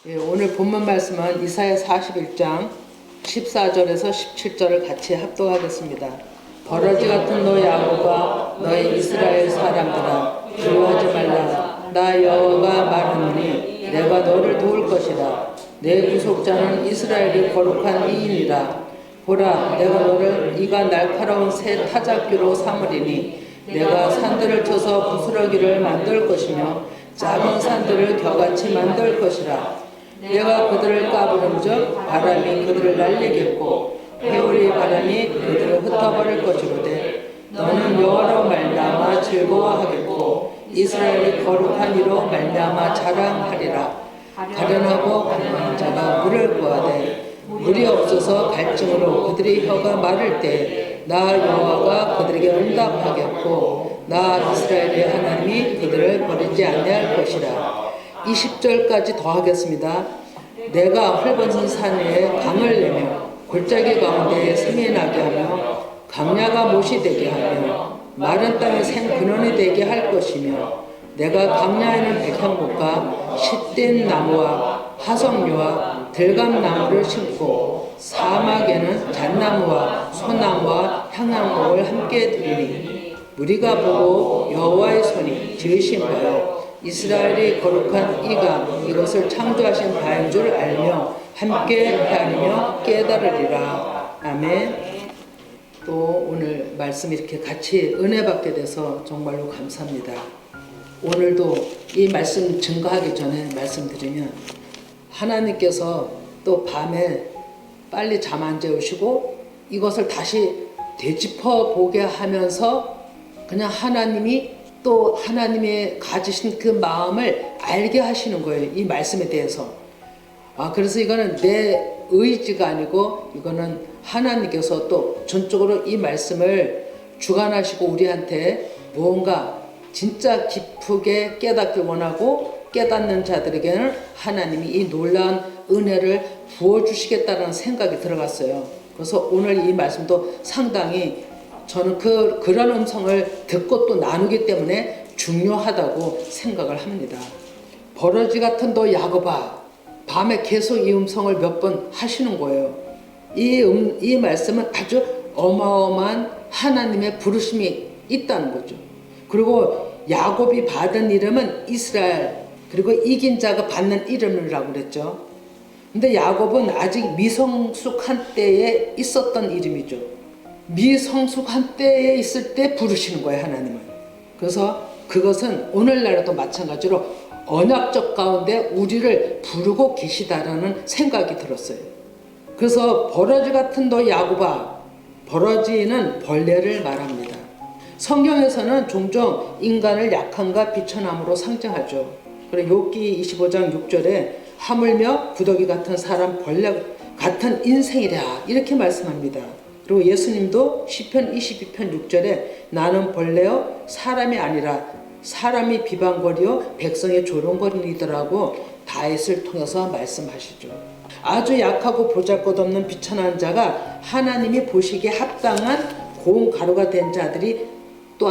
오늘 본문 말씀은 이사야 41장 14절에서 17절을 같이 합독하겠습니다. 버러지 같은 너 야곱아, 너희 이스라엘 사람들아, 두려워하지 말라. 나 여호와가 말하노니 내가 너를 도울 것이라. 내 구속자는 이스라엘의 거룩한 이인이라. 보라, 내가 너를 이가 날카로운 새 타작기로 삼으리니 내가 산들을 쳐서 부스러기를 만들 것이며 작은 산들을 겨같이 만들 것이라. 내가 그들을 까부른즉 바람이 그들을 날리겠고 회오리 바람이 그들을 흩어버릴 것이로되 너는 여호와로 말미암아 즐거워하겠고 이스라엘의 거룩한 이로 말미암아 자랑하리라. 가련하고 가난한 자가 물을 구하되 물이 없어서 갈증으로 그들의 혀가 마를 때 나 여호와가 그들에게 응답하겠고 나 이스라엘의 하나님이 그들을 버리지 아니할 것이라. 20절까지 더 하겠습니다. 내가 헐벗은 산 위에 강을 내며 골짜기 가운데에 샘이 나게 하며 강야가 못이 되게 하며 마른 땅에 샘 근원이 되게 할 것이며 내가 강야에는 백향목과 싯된 나무와 하석류와 들감나무를 심고 사막에는 잣나무와 소나무와 향양목을 함께 두리니 무리가 보고 여호와의 손이 지으신 바요 이스라엘의 거룩한 이가 이것을 창조하신 바인 줄 알며 함께 헤아리며 깨달으리라. 아멘. 또 오늘 말씀 이렇게 같이 은혜 받게 돼서 정말로 감사합니다. 오늘도 이 말씀 증거하기 전에 말씀드리면 하나님께서 또 밤에 빨리 잠 안 재우시고 이것을 다시 되짚어 보게 하면서 그냥 하나님이 또 하나님의 가지신 그 마음을 알게 하시는 거예요. 이 말씀에 대해서. 그래서 이거는 내 의지가 아니고 이거는 하나님께서 또 전적으로 이 말씀을 주관하시고 우리한테 무언가 진짜 깊게 깨닫길 원하고 깨닫는 자들에게는 하나님이 이 놀라운 은혜를 부어주시겠다는 생각이 들어갔어요. 그래서 오늘 이 말씀도 상당히 저는 그런 음성을 듣고 또 나누기 때문에 중요하다고 생각을 합니다. 버러지 같은 너 야곱아, 밤에 계속 이 음성을 몇 번 하시는 거예요. 이 말씀은 아주 어마어마한 하나님의 부르심이 있다는 거죠. 그리고 야곱이 받은 이름은 이스라엘, 그리고 이긴 자가 받는 이름이라고 그랬죠. 근데 야곱은 아직 미성숙한 때에 있었던 이름이죠. 미성숙한 때에 있을 때 부르시는 거예요, 하나님은. 그래서 그것은 오늘날에도 마찬가지로 언약적 가운데 우리를 부르고 계시다라는 생각이 들었어요. 그래서 버러지 같은 너 야곱아, 버러지는 벌레를 말합니다. 성경에서는 종종 인간을 약함과 비천함으로 상징하죠. 그리고 욥기 25장 6절에 하물며 구더기 같은 사람 벌레 같은 인생이라 이렇게 말씀합니다. 그리고 예수님도 시편 22편 6절에 나는 벌레요 사람이 아니라 사람이 비방거리요 백성의 조롱거리니더라고 다윗을 통해서 말씀하시죠. 아주 약하고 보잘것없는 비천한 자가 하나님이 보시기에 합당한 고운 가루가 된 자들이 또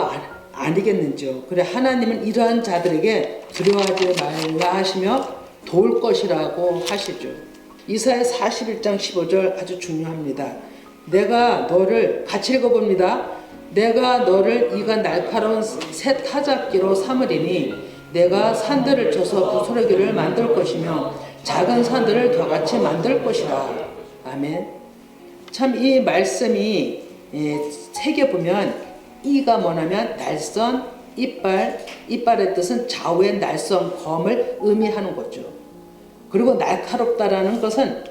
아니겠는지요. 그래 하나님은 이러한 자들에게 두려워하지 말라 하시며 도울 것이라고 하시죠. 이사야 41장 15절 아주 중요합니다. 내가 너를 같이 읽어봅니다. 내가 너를 이가 날카로운 새 타작기로 삼으리니 내가 산들을 쳐서 부스러기를 만들 것이며 작은 산들을 겨같이 만들 것이라. 아멘. 참 이 말씀이 새겨보면 이가 뭐냐면 날선, 이빨의 뜻은 좌우의 날선 검을 의미하는 거죠. 그리고 날카롭다라는 것은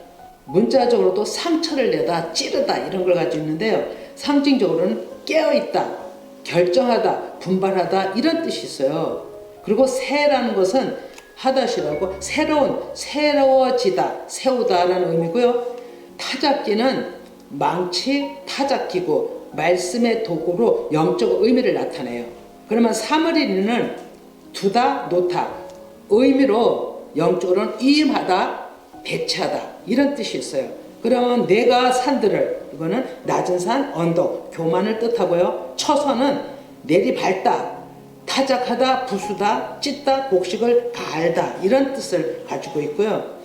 문자적으로도 상처를 내다, 찌르다 이런 걸 가지고 있는데요. 상징적으로는 깨어있다, 결정하다, 분발하다 이런 뜻이 있어요. 그리고 새라는 것은 하다시라고 새로워지다, 세우다라는 의미고요. 타작기는 망치, 타작기고 말씀의 도구로 영적 의미를 나타내요. 그러면 사므리는 두다, 놓다 의미로 영적으로는 이임하다, 배치하다 이런 뜻이 있어요. 그러면 내가 산들을 이거는 낮은 산, 언덕, 교만을 뜻하고요. 처서는 내리밟다, 타작하다, 부수다, 찢다, 곡식을 갈다 이런 뜻을 가지고 있고요.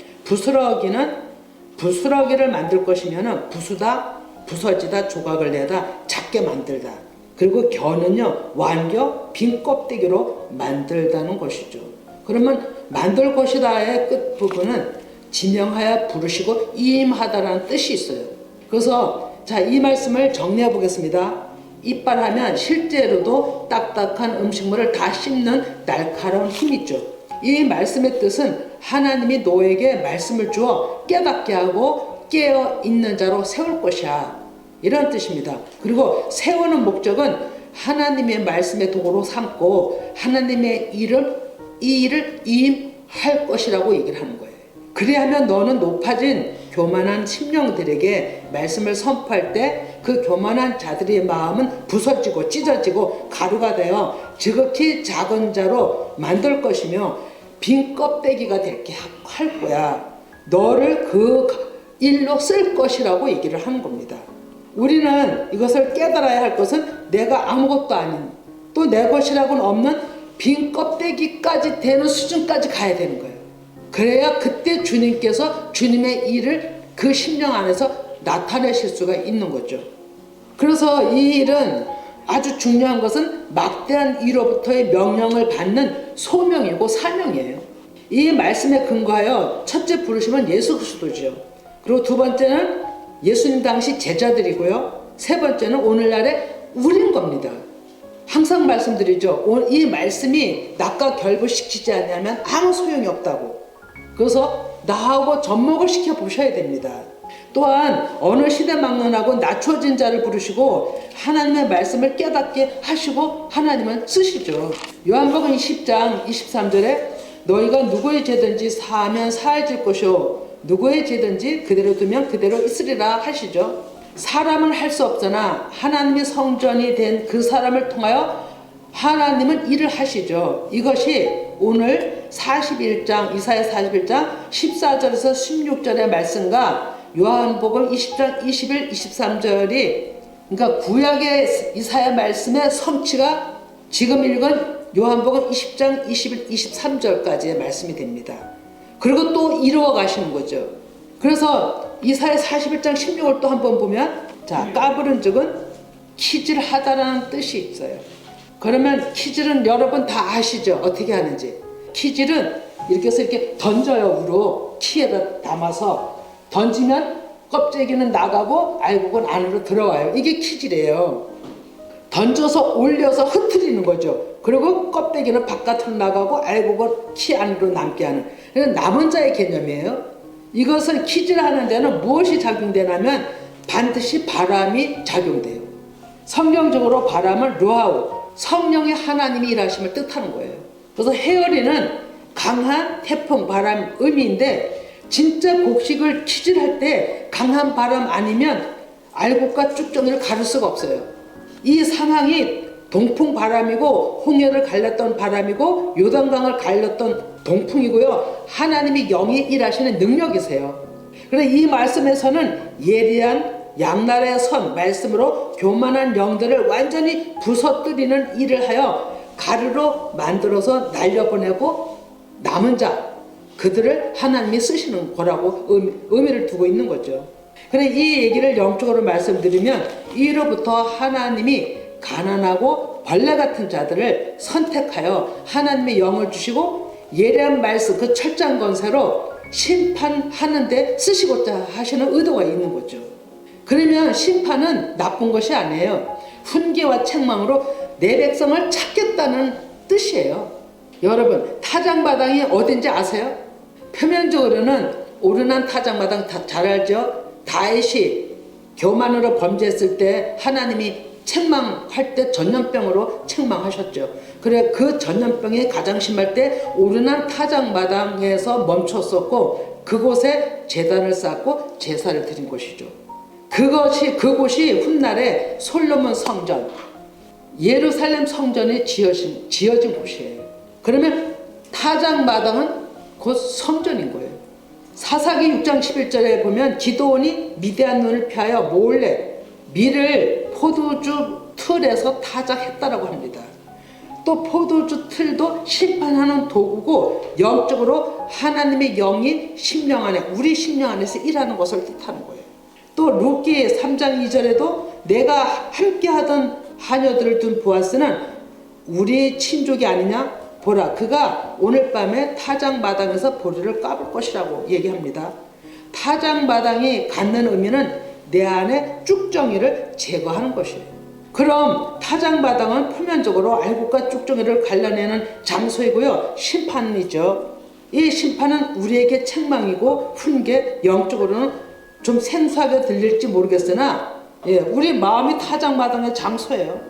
부스러기를 만들 것이면 부수다, 부서지다, 조각을 내다, 작게 만들다. 그리고 겨는요, 완겨 빈 껍데기로 만들다는 것이죠. 그러면 만들 것이다의 끝부분은 지명하여 부르시고 임하다라는 뜻이 있어요. 그래서 자, 이 말씀을 정리해 보겠습니다. 이빨하면 실제로도 딱딱한 음식물을 다 씹는 날카로운 힘이 있죠. 이 말씀의 뜻은 하나님이 너에게 말씀을 주어 깨닫게 하고 깨어 있는 자로 세울 것이야, 이런 뜻입니다. 그리고 세우는 목적은 하나님의 말씀의 도구로 삼고 하나님의 이 일을 임할 것이라고 얘기를 하는 거예요. 그리하면 너는 높아진 교만한 심령들에게 말씀을 선포할 때 그 교만한 자들의 마음은 부서지고 찢어지고 가루가 되어 지극히 작은 자로 만들 것이며 빈 껍데기가 되게 할 거야. 너를 그 일로 쓸 것이라고 얘기를 하는 겁니다. 우리는 이것을 깨달아야 할 것은 내가 아무것도 아닌, 또 내 것이라고는 없는 빈 껍데기까지 되는 수준까지 가야 되는 거예요. 그래야 그때 주님께서 주님의 일을 그 심령 안에서 나타내실 수가 있는 거죠. 그래서 이 일은 아주 중요한 것은 막대한 이로부터의 명령을 받는 소명이고 사명이에요. 이 말씀에 근거하여 첫째 부르심은 예수 그리스도죠. 그리고 두 번째는 예수님 당시 제자들이고요. 세 번째는 오늘날의 우린 겁니다. 항상 말씀드리죠. 이 말씀이 낙과 결부시키지 않으면 아무 소용이 없다고. 그래서 나하고 접목을 시켜 보셔야 됩니다. 또한 어느 시대막론하고 낮춰진 자를 부르시고 하나님의 말씀을 깨닫게 하시고 하나님은 쓰시죠. 요한복음 20장 23절에 너희가 누구의 죄든지 사하면 사해질 것이요 누구의 죄든지 그대로 두면 그대로 있으리라 하시죠. 사람은 할 수 없으나 하나님의 성전이 된 그 사람을 통하여 하나님은 일을 하시죠. 이것이 오늘 41장 이사야 41장 14절에서 16절의 말씀과 요한복음 20장 21, 23절이 그러니까 구약의 이사야 말씀의 성취가 지금 읽은 요한복음 20장 21, 23절까지의 말씀이 됩니다. 그리고 또 이루어 가시는 거죠. 그래서 이사야 41장 16을 또 한번 보면 자, 까부른 즉은 키질하다라는 뜻이 있어요. 그러면 키질은 여러분 다 아시죠? 어떻게 하는지. 키질은 이렇게 해서 이렇게 던져요. 우로 키에다 담아서 던지면 껍데기는 나가고 알곡은 안으로 들어와요. 이게 키질이에요. 던져서 올려서 흩트리는 거죠. 그리고 껍데기는 바깥으로 나가고 알곡은 키 안으로 남게 하는, 남은 자의 개념이에요. 이것을 키질하는 데는 무엇이 작용되냐면 반드시 바람이 작용돼요. 성경적으로 바람은 루아우, 성령의 하나님이 일하심을 뜻하는 거예요. 그래서 헤어리는 강한 태풍, 바람 의미인데 진짜 곡식을 키질할 때 강한 바람 아니면 알곡과 쭉정이를 가를 수가 없어요. 이 상황이 동풍 바람이고 홍해를 갈랐던 바람이고 요단강을 갈랐던 동풍이고요. 하나님이 영이 일하시는 능력이세요. 그래서 이 말씀에서는 예리한 양날의 선 말씀으로 교만한 영들을 완전히 부서뜨리는 일을 하여 가루로 만들어서 날려보내고 남은 자 그들을 하나님이 쓰시는 거라고 의미를 두고 있는 거죠. 그래서 이 얘기를 영적으로 말씀드리면 이로부터 하나님이 가난하고 벌레 같은 자들을 선택하여 하나님의 영을 주시고 예리한 말씀 그 철장 건세로 심판하는데 쓰시고자 하시는 의도가 있는 거죠. 그러면 심판은 나쁜 것이 아니에요. 훈계와 책망으로 내 백성을 찾겠다는 뜻이에요. 여러분 타작마당이 어딘지 아세요? 표면적으로는 오르난 타작마당 잘 알죠? 다윗이 교만으로 범죄했을 때 하나님이 책망할 때 전염병으로 책망하셨죠. 그래 그 전염병이 가장 심할 때 오르난 타작마당에서 멈췄었고 그곳에 제단을 쌓고 제사를 드린 것이죠. 그곳이 훗날에 솔로몬 성전, 예루살렘 성전이 지어진 곳이에요. 그러면 타작마당은 곧 성전인 거예요. 사사기 6장 11절에 보면 기드온이 미디안 눈을 피하여 몰래 밀을 포도주 틀에서 타작했다라고 합니다. 또 포도주 틀도 심판하는 도구고 영적으로 하나님의 영이 심령 안에 우리 심령 안에서 일하는 것을 뜻하는 거예요. 또 룻기 3장 2절에도 내가 함께하던 하녀들을 둔 보아스는 우리 친족이 아니냐 보라 그가 오늘 밤에 타작마당에서 보리를 까볼 것이라고 얘기합니다. 타작마당이 갖는 의미는 내 안에 쭉정이를 제거하는 것이에요. 그럼 타작마당은 표면적으로 알곡과 쭉정이를 갈라내는 장소이고요. 심판이죠. 이 심판은 우리에게 책망이고 훈계, 영적으로는 좀 생소하게 들릴지 모르겠으나 우리 마음이 타작마당의 장소예요.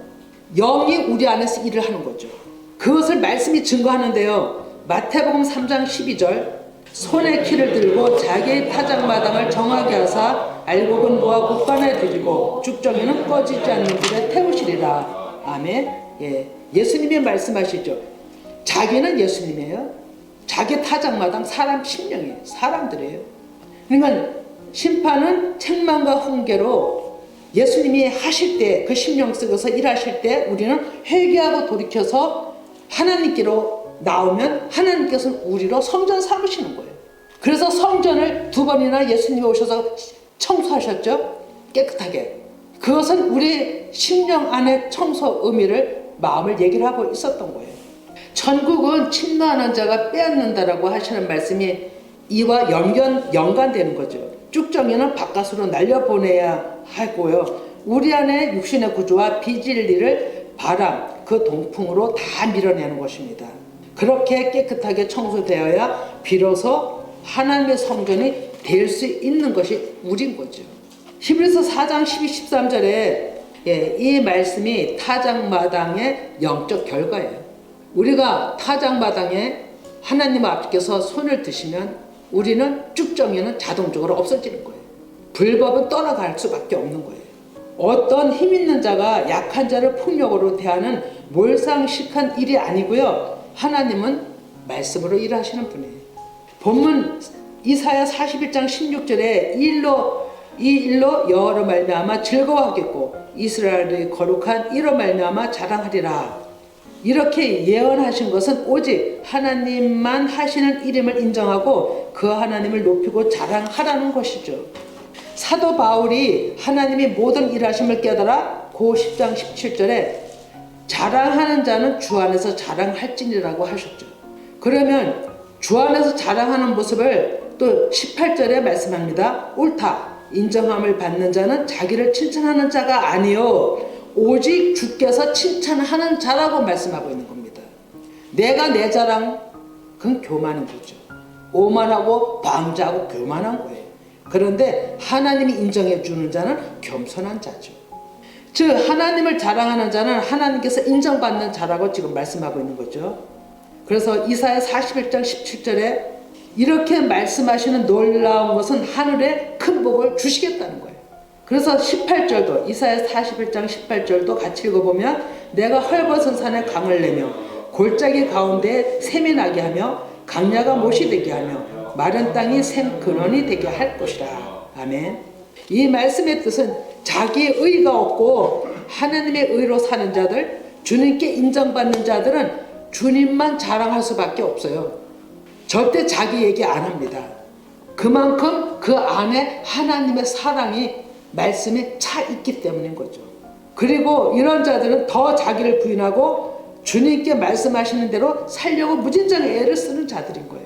영이 우리 안에서 일을 하는 거죠. 그것을 말씀이 증거하는데요. 마태복음 3장 12절 손에 키를 들고 자기의 타작마당을 정하게 하사 알곡은 모아 곳간에 들이고 죽정이는 꺼지지 않는 길에 태우시리라. 아멘. 예수님이 말씀하시죠. 자기는 예수님이에요. 자기 타작마당 사람 심령이에요. 사람들이에요. 그러니까 심판은 책망과 훈계로 예수님이 하실 때 그 심령 속에서 일하실 때 우리는 회개하고 돌이켜서 하나님께로 나오면 하나님께서는 우리로 성전 삼으시는 거예요. 그래서 성전을 2번이나 예수님이 오셔서 청소하셨죠. 깨끗하게. 그것은 우리 심령 안의 청소 의미를 마음을 얘기를 하고 있었던 거예요. 천국은 침노하는 자가 빼앗는다라고 하시는 말씀이 이와 연관되는 거죠. 쭉정이는 바깥으로 날려보내야 하고요. 우리 안에 육신의 구조와 비진리를 바람, 그 동풍으로 다 밀어내는 것입니다. 그렇게 깨끗하게 청소되어야 비로소 하나님의 성전이 될 수 있는 것이 우린 거죠. 히브리서 4장 12, 13절에 이 말씀이 타작마당의 영적 결과예요. 우리가 타작마당에 하나님 앞께서 손을 드시면 우리는 쭉정이는 자동적으로 없어지는 거예요. 불법은 떠나갈 수밖에 없는 거예요. 어떤 힘 있는 자가 약한 자를 폭력으로 대하는 몰상식한 일이 아니고요. 하나님은 말씀으로 일하시는 분이에요. 본문 이사야 41장 16절에 이 일로 여호와로 말미암아 즐거워하겠고 이스라엘의 거룩한 이로 말미암아 자랑하리라. 이렇게 예언하신 것은 오직 하나님만 하시는 일임을 인정하고 그 하나님을 높이고 자랑하라는 것이죠. 사도 바울이 하나님이 모든 일하심을 깨달아 고 10장 17절에 자랑하는 자는 주 안에서 자랑할지니라고 하셨죠. 그러면 주 안에서 자랑하는 모습을 또 18절에 말씀합니다. 옳다. 인정함을 받는 자는 자기를 칭찬하는 자가 아니요 오직 주께서 칭찬하는 자라고 말씀하고 있는 겁니다. 내가 내 자랑 그건 교만인 거죠. 오만하고 방자하고 교만한 거예요. 그런데 하나님이 인정해 주는 자는 겸손한 자죠. 즉 하나님을 자랑하는 자는 하나님께서 인정받는 자라고 지금 말씀하고 있는 거죠. 그래서 이사야 41장 17절에 이렇게 말씀하시는 놀라운 것은 하늘에 큰 복을 주시겠다는 거예요. 그래서 18절도 이사야 41장 18절도 같이 읽어보면 내가 헐벗은 산에 강을 내며 골짜기 가운데 샘이 나게 하며 강야가 못이 되게 하며 마른 땅이 샘 근원이 되게 할 것이라. 아멘. 이 말씀의 뜻은 자기의 의가 없고 하나님의 의로 사는 자들, 주님께 인정받는 자들은 주님만 자랑할 수밖에 없어요. 절대 자기 얘기 안 합니다. 그만큼 그 안에 하나님의 사랑이 말씀에 차 있기 때문인 거죠. 그리고 이런 자들은 더 자기를 부인하고 주님께 말씀하시는 대로 살려고 무진장 애를 쓰는 자들인 거예요.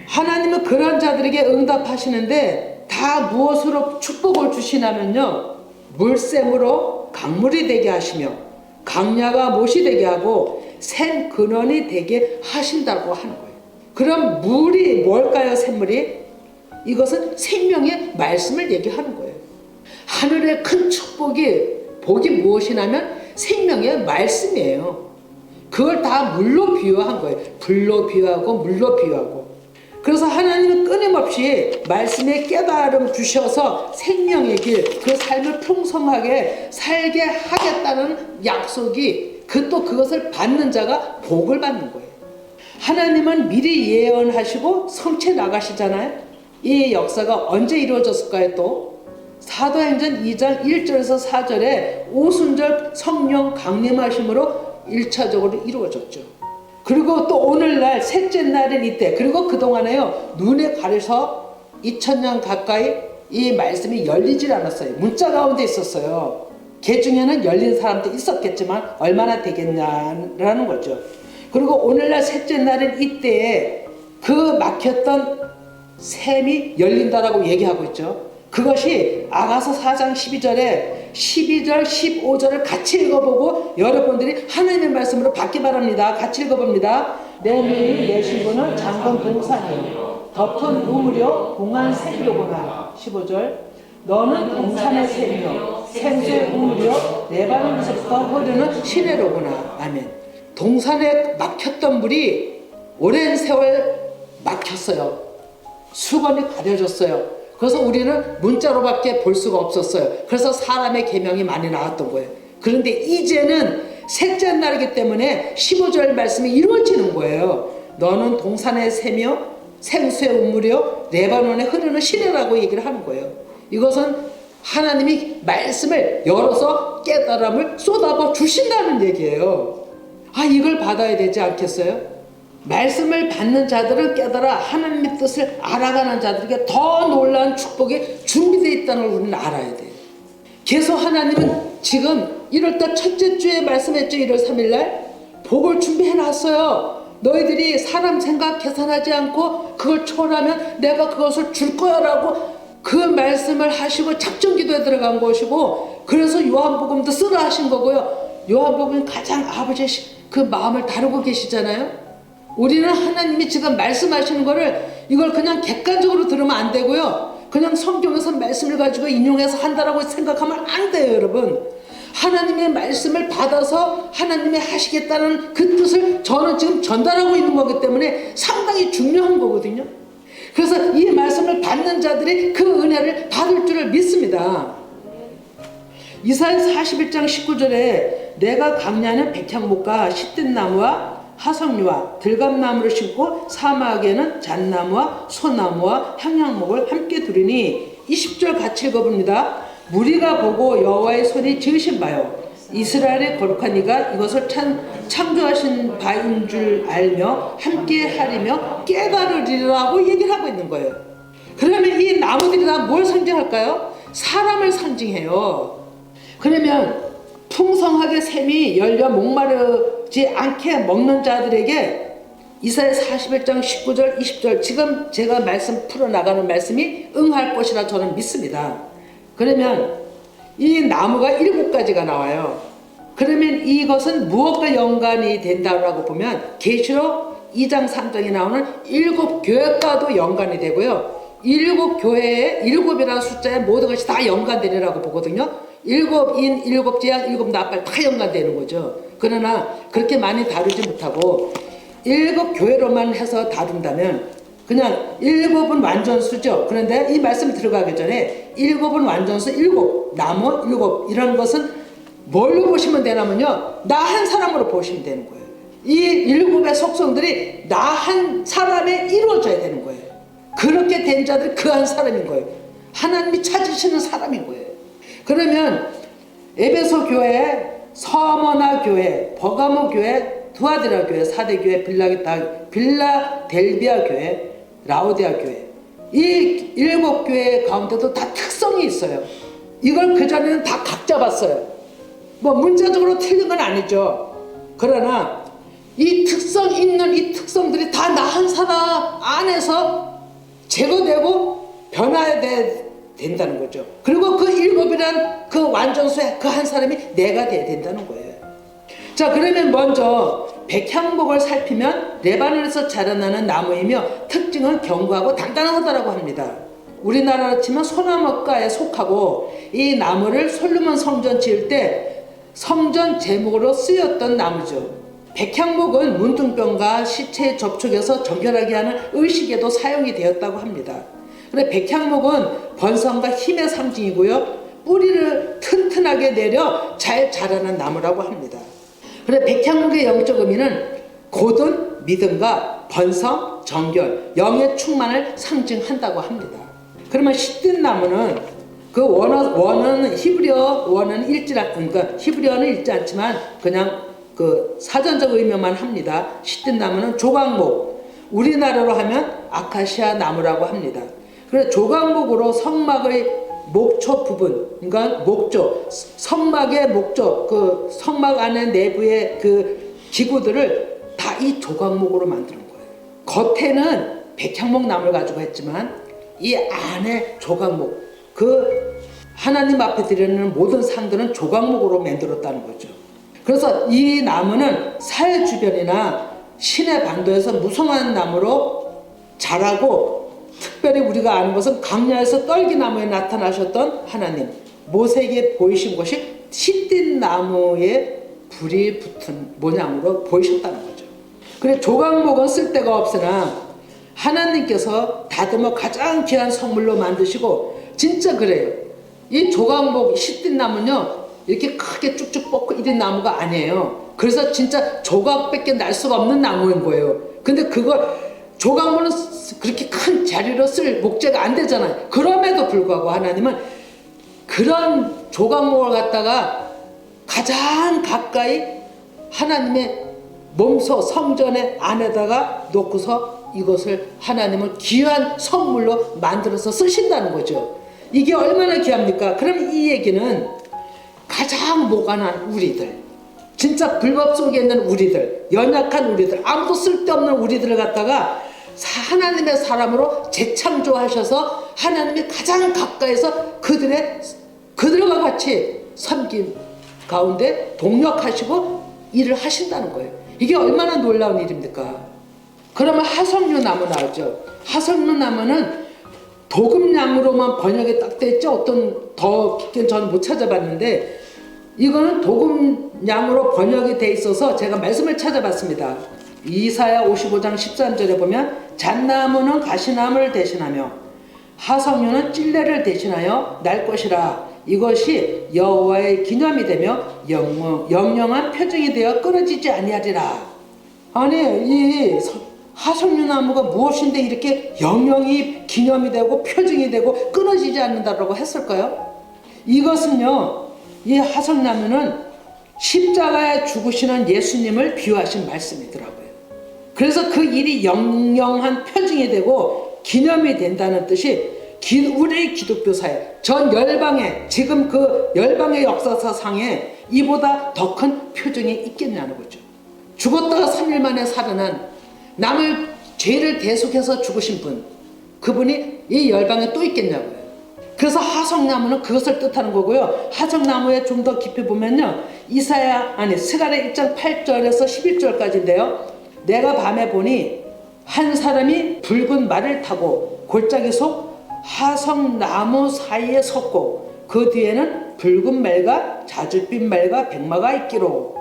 하나님은 그런 자들에게 응답하시는데 다 무엇으로 축복을 주시냐면요. 물샘으로 강물이 되게 하시며 강야가 못이 되게 하고 샘 근원이 되게 하신다고 하는 거예요. 그럼 물이 뭘까요? 샘물이? 이것은 생명의 말씀을 얘기하는 거예요. 하늘의 큰 복이 무엇이냐면 생명의 말씀이에요. 그걸 다 물로 비유한 거예요. 불로 비유하고 물로 비유하고. 그래서 하나님은 끊임없이 말씀에 깨달음 주셔서 생명의 길, 그 삶을 풍성하게 살게 하겠다는 약속이 또 그것을 받는 자가 복을 받는 거예요. 하나님은 미리 예언하시고 성취해 나가시잖아요. 이 역사가 언제 이루어졌을까요? 또 사도행전 2장 1절에서 4절에 오순절 성령 강림하심으로 1차적으로 이루어졌죠. 그리고 또 오늘날 셋째 날은 이때, 그리고 그동안에요 눈에 가려서 2000년 가까이 이 말씀이 열리질 않았어요. 문자 가운데 있었어요. 개 중에는 열린 사람도 있었겠지만 얼마나 되겠냐라는 거죠. 그리고 오늘날 셋째 날은 이때에 그 막혔던 샘이 열린다라고 얘기하고 있죠. 그것이 아가서 4장 12절에 12절 15절을 같이 읽어보고 여러분들이 하나님의 말씀으로 받기 바랍니다. 같이 읽어봅니다. 내 눈이 내 신부는 장건 동산이요 덮은 우물이요 공한 샘이로구나. 15절 너는 동산의 샘이요 생수의 우물이요 레바논에서부터 흐르는 시내로구나. 아멘. 동산에 막혔던 물이 오랜 세월 막혔어요. 수건이 가려졌어요. 그래서 우리는 문자로밖에 볼 수가 없었어요. 그래서 사람의 계명이 많이 나왔던 거예요. 그런데 이제는 셋째 날이기 때문에 15절 말씀이 이루어지는 거예요. 너는 동산의 샘이요 생수의 우물이요 레바논에 흐르는 시내라고 얘기를 하는 거예요. 이것은 하나님이 말씀을 열어서 깨달음을 쏟아부어 주신다는 얘기예요. 아, 이걸 받아야 되지 않겠어요? 말씀을 받는 자들은 깨달아 하나님의 뜻을 알아가는 자들에게 더 놀라운 축복이 준비되어 있다는 걸 우리는 알아야 돼요. 계속 하나님은 지금 1월달 첫째 주에 말씀했죠. 1월 3일날 복을 준비해 놨어요. 너희들이 사람 생각 계산하지 않고 그걸 초월하면 내가 그것을 줄 거야 라고 그 말씀을 하시고 작정기도에 들어간 것이고, 그래서 요한복음도 쓰라 하신 거고요. 요한복음은 가장 아버지의 그 마음을 다루고 계시잖아요. 우리는 하나님이 지금 말씀하시는 거를 이걸 그냥 객관적으로 들으면 안 되고요. 그냥 성경에서 말씀을 가지고 인용해서 한다라고 생각하면 안 돼요, 여러분. 하나님의 말씀을 받아서 하나님이 하시겠다는 그 뜻을 저는 지금 전달하고 있는 거기 때문에 상당히 중요한 거거든요. 그래서 이 말씀을 받는 자들이 그 은혜를 받을 줄을 믿습니다. 이사야 41장 19절에 내가 강야는 백향목과 시든나무와 하석류와 들감나무를 심고 사막에는 잣나무와 소나무와 향양목을 함께 두리니 20절 같이 읽어봅니다. 무리가 보고 여호와의 손이 지으신 바요 이스라엘의 거룩한 이가 이것을 창조하신 바인 줄 알며 함께 하리며 깨달으리라고 얘기를 하고 있는 거예요. 그러면 이 나무들이 다 뭘 상징할까요? 사람을 상징해요. 그러면 풍성하게 샘이 열려 목마르지 않게 먹는 자들에게 이사야 41장 19절 20절 지금 제가 말씀 풀어나가는 말씀이 응할 것이라 저는 믿습니다. 그러면 이 나무가 7가지가 나와요. 그러면 이것은 무엇과 연관이 된다고 보면 계시록 2장 3장에 나오는 7교회과도 연관이 되고요. 7교회의 7이라는 숫자에 모든 것이 다 연관되리라고 보거든요. 7인, 7제약, 7나팔 다 연관되는 거죠. 그러나 그렇게 많이 다루지 못하고 7교회로만 해서 다룬다면 그냥 7은 완전수죠. 그런데 이 말씀 들어가기 전에 7은 완전수 7, 나무 7 이런 것은 뭘로 보시면 되냐면요. 나 한 사람으로 보시면 되는 거예요. 이 7의 속성들이 나 한 사람에 이루어져야 되는 거예요. 그렇게 된 자들이 그 한 사람인 거예요. 하나님이 찾으시는 사람인 거예요. 그러면 에베소 교회, 서머나 교회, 버가모 교회, 두아디라 교회, 사대 교회, 빌라델비아 교회, 라오디아 교회 이 7교회 가운데도 다 특성이 있어요. 이걸 그전에는 다 각자 봤어요. 뭐 문자적으로 틀린 건 아니죠. 그러나 이 특성 있는 이 특성들이 다 나 한 사람 안에서 제거되고 변화해야 된다는 거죠. 그리고 그 7이란 그 완전수의 그 한 사람이 내가 돼야 된다는 거예요. 자, 그러면 먼저 백향목을 살피면 레바논에서 자라나는 나무이며 특징은 견고하고 단단하다고 합니다. 우리나라로 치면 소나무과에 속하고 이 나무를 솔로몬 성전 지을 때 성전 제목으로 쓰였던 나무죠. 백향목은 문둥병과 시체의 접촉에서 정결하게 하는 의식에도 사용이 되었다고 합니다. 그런데 백향목은 번성과 힘의 상징이고요. 뿌리를 튼튼하게 내려 잘 자라는 나무라고 합니다. 그런데 백향목의 영적 의미는 고든 믿음과 번성, 정결, 영의 충만을 상징한다고 합니다. 그러면 시든나무는 그 원어는 히브리어 원어는 읽지 않, 그러니까 히브리어는 읽지 않지만 그냥 그 사전적 의미만 합니다. 시든 나무는 조각목, 우리나라로 하면 아카시아 나무라고 합니다. 그래서 조각목으로 성막의 목초 부분, 그러니까 목조, 성막의 목조, 그 성막 안에 내부의 그 기구들을 다 이 조각목으로 만드는 거예요. 겉에는 백향목 나무를 가지고 했지만 이 안에 조각목, 그 하나님 앞에 드리는 모든 상들은 조각목으로 만들었다는 거죠. 그래서 이 나무는 사해 주변이나 시내 반도에서 무성한 나무로 자라고, 특별히 우리가 아는 것은 광야에서 떨기나무에 나타나셨던 하나님, 모세에게 보이신 것이 시딘 나무에 불이 붙은 모양으로 보이셨다는 거죠. 그래 조각목은 쓸데가 없으나 하나님께서 다듬어 가장 귀한 선물로 만드시고, 진짜 그래요. 이 조각목 시딘 나무는요 이렇게 크게 쭉쭉 뻗고 이런 나무가 아니에요. 그래서 진짜 조각밖에 날 수가 없는 나무인 거예요. 근데 그걸 조각목은 그렇게 큰 자리로 쓸 목재가 안 되잖아요. 그럼에도 불구하고 하나님은 그런 조각목을 갖다가 가장 가까이 하나님의 몸소 성전의 안에다가 놓고서 이것을 하나님은 귀한 선물로 만들어서 쓰신다는 거죠. 이게 얼마나 귀합니까? 그럼 이 얘기는 가장 모가난 우리들, 진짜 불법 속에 있는 우리들, 연약한 우리들, 아무도 쓸데없는 우리들을 갖다가 하나님의 사람으로 재창조하셔서 하나님이 가장 가까이서 그들과 같이 섬김 가운데 동력하시고 일을 하신다는 거예요. 이게 얼마나 놀라운 일입니까? 그러면 하석류 나무 나오죠. 하석류 나무는 도금냥으로만 번역이 딱 돼 있죠. 어떤 더 깊게 저는 못 찾아봤는데 이거는 도금냥으로 번역이 돼 있어서 제가 말씀을 찾아봤습니다. 이사야 55장 13절에 보면 잣나무는 가시나무를 대신하며 하석류는 찔레를 대신하여 날 것이라. 이것이 여호와의 기념이 되며 영영한 표징이 되어 끊어지지 아니하리라. 아니 이 하석류 나무가 무엇인데 이렇게 영영이 기념이 되고 표징이 되고 끊어지지 않는다라고 했을까요? 이것은요, 이 하석나무는 십자가에 죽으시는 예수님을 비유하신 말씀이더라고요. 그래서 그 일이 영영한 표징이 되고 기념이 된다는 뜻이 우리 기독교 사회 전 열방에, 지금 그 열방의 역사상에 이보다 더 큰 표징이 있겠냐는 거죠. 죽었다가 3일 만에 살아난, 남을 죄를 대속해서 죽으신 분, 그분이 이 열방에 또 있겠냐고요. 그래서 하석나무는 그것을 뜻하는 거고요. 하석나무에 좀 더 깊이 보면요, 스가랴 1장 8절에서 11절까지인데요. 내가 밤에 보니 한 사람이 붉은 말을 타고 골짜기 속 하석나무 사이에 섰고 그 뒤에는 붉은 말과 자줏빛 말과 백마가 있기로.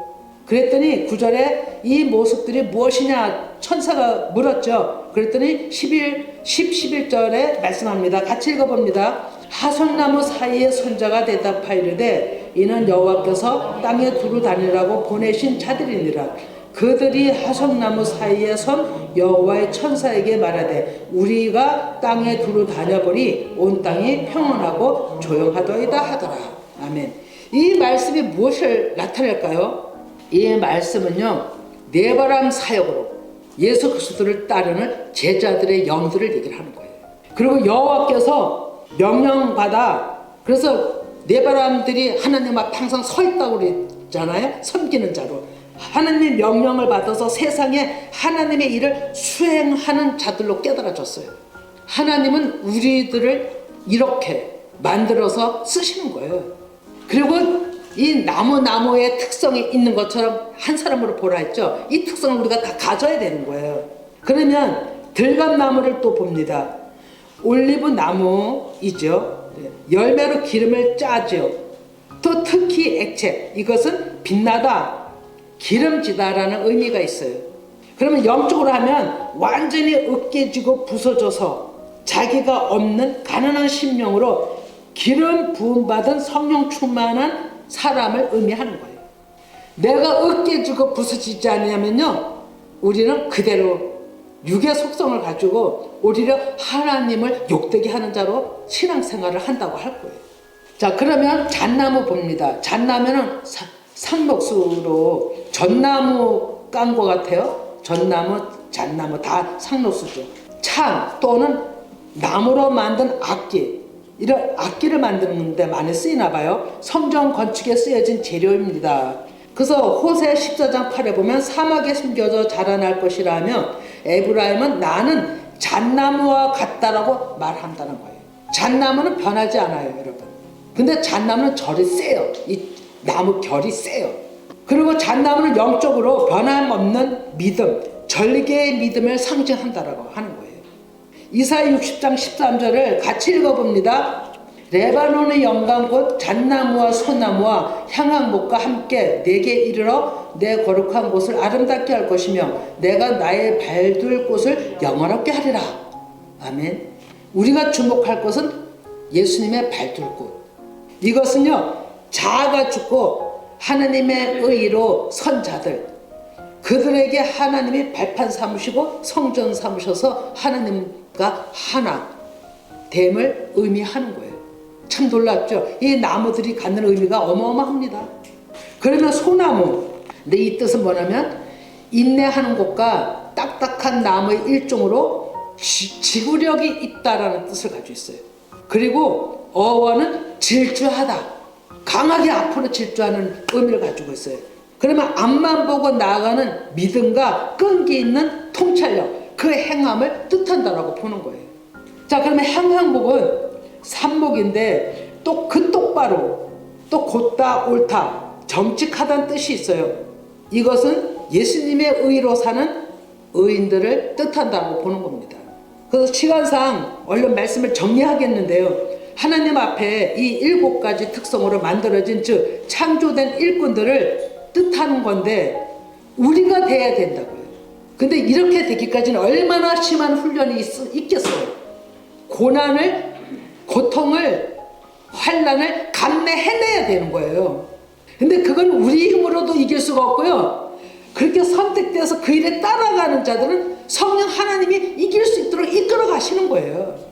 그랬더니 9절에 이 모습들이 무엇이냐 천사가 물었죠. 그랬더니 11절에 말씀합니다. 같이 읽어봅니다. 하석나무 사이에 선자가 대답하이르되 이는 여호와께서 땅에 두루 다니라고 보내신 자들이니라. 그들이 하석나무 사이에 선 여호와의 천사에게 말하되 우리가 땅에 두루 다녀보니 온 땅이 평온하고 조용하더이다 하더라. 아멘. 이 말씀이 무엇을 나타낼까요? 이 말씀은요, 네바람 사역으로 예수 그리스도를 따르는 제자들의 영들을 얘기를 하는 거예요. 그리고 여호와께서 명령받아, 그래서 네바람들이 하나님 앞에 항상 서 있다고 그랬잖아요. 섬기는 자로. 하나님의 명령을 받아서 세상에 하나님의 일을 수행하는 자들로 깨달아졌어요. 하나님은 우리들을 이렇게 만들어서 쓰시는 거예요. 그리고 이 나무의 특성이 있는 것처럼 한 사람으로 보라 했죠. 이 특성을 우리가 다 가져야 되는 거예요. 그러면 들감나무를 또 봅니다. 올리브 나무이죠. 열매로 기름을 짜죠. 또 특히 액체, 이것은 빛나다, 기름지다라는 의미가 있어요. 그러면 영적으로 하면 완전히 으깨지고 부서져서 자기가 없는 가난한 심령으로 기름 부음받은 성령 충만한 사람을 의미하는 거예요. 내가 으깨지고 부서지지 않으면요, 우리는 그대로 육의 속성을 가지고 오히려 하나님을 욕되게 하는 자로 신앙생활을 한다고 할 거예요. 자, 그러면 잣나무 봅니다. 잣나무는 상록수로 전나무 깐 것 같아요. 전나무, 잣나무 다 상록수죠. 창 또는 나무로 만든 악기, 이런 악기를 만드는 데 많이 쓰이나 봐요. 성전 건축에 쓰여진 재료입니다. 그래서 호세 14장 8에 보면 사막에 숨겨져 자라날 것이라면 에브라임은 나는 잣나무와 같다라고 말한다는 거예요. 잣나무는 변하지 않아요, 여러분. 근데 잣나무는 결이 세요. 이 나무 결이 세요. 그리고 잣나무는 영적으로 변함없는 믿음, 절개의 믿음을 상징한다라고 하는 거예요. 이사야 60장 13절을 같이 읽어봅니다. 레바논의 영광 곧 잣나무와 소나무와 향한목과 함께 내게 이르러 내 거룩한 곳을 아름답게 할 것이며 내가 나의 발둘 곳을 영화롭게 하리라. 아멘. 우리가 주목할 것은 예수님의 발둘 곳. 이것은요, 자아가 죽고 하나님의 의로 선 자들, 그들에게 하나님이 발판 삼으시고 성전 삼으셔서 하나님과 하나 됨을 의미하는 거예요. 참 놀랍죠? 이 나무들이 갖는 의미가 어마어마합니다. 그러면 소나무, 근데 이 뜻은 뭐냐면 인내하는 것과 딱딱한 나무의 일종으로 지구력이 있다라는 뜻을 가지고 있어요. 그리고 어원은 질주하다, 강하게 앞으로 질주하는 의미를 가지고 있어요. 그러면 앞만 보고 나아가는 믿음과 끈기 있는 통찰력, 그 행함을 뜻한다라고 보는 거예요. 자, 그러면 향한목은 산목인데 또 그 똑바로, 또 곧다 옳다, 정직하다는 뜻이 있어요. 이것은 예수님의 의로 사는 의인들을 뜻한다고 보는 겁니다. 그래서 시간상 얼른 말씀을 정리하겠는데요. 하나님 앞에 이 7가지 특성으로 만들어진 즉 창조된 일꾼들을 뜻하는 건데 우리가 돼야 된다고요. 근데 이렇게 되기까지는 얼마나 심한 훈련이 있겠어요. 고난을, 고통을, 환난을 감내해내야 되는 거예요. 근데 그건 우리 힘으로도 이길 수가 없고요. 그렇게 선택돼서 그 일에 따라가는 자들은 성령 하나님이 이길 수 있도록 이끌어 가시는 거예요.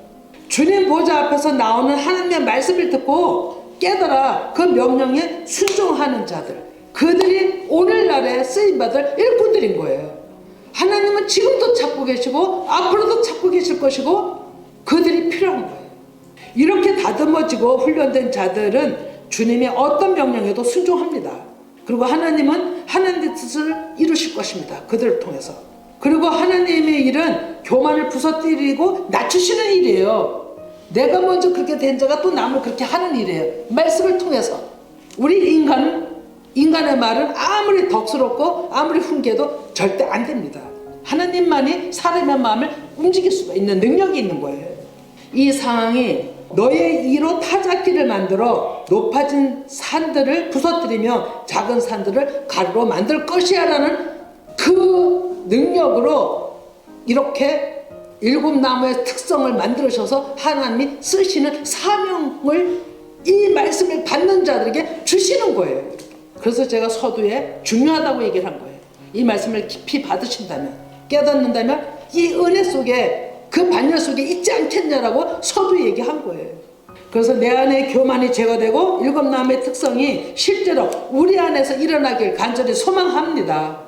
주님 보좌 앞에서 나오는 하나님의 말씀을 듣고 깨달아 그 명령에 순종하는 자들, 그들이 오늘날에 쓰임받을 일꾼들인 거예요. 하나님은 지금도 찾고 계시고 앞으로도 찾고 계실 것이고 그들이 필요한 거예요. 이렇게 다듬어지고 훈련된 자들은 주님의 어떤 명령에도 순종합니다. 그리고 하나님은 하나님의 뜻을 이루실 것입니다. 그들을 통해서. 그리고 하나님의 일은 교만을 부서뜨리고 낮추시는 일이에요. 내가 먼저 그렇게 된 자가 또 남을 그렇게 하는 일이에요. 말씀을 통해서. 우리 인간의 말은 아무리 덕스럽고 아무리 훈계도 절대 안 됩니다. 하나님만이 사람의 마음을 움직일 수가 있는 능력이 있는 거예요. 이 상황이 너의 이로 타작기를 만들어 높아진 산들을 부서뜨리며 작은 산들을 가루로 만들 것이야 라는 그 능력으로 이렇게 7나무의 특성을 만들으셔서 하나님이 쓰시는 사명을 이 말씀을 받는 자들에게 주시는 거예요. 그래서 제가 서두에 중요하다고 얘기를 한 거예요. 이 말씀을 깊이 받으신다면, 깨닫는다면 이 은혜 속에 그 반열 속에 있지 않겠냐라고 서두에 얘기한 거예요. 그래서 내 안에 교만이 제거되고 7나무의 특성이 실제로 우리 안에서 일어나길 간절히 소망합니다.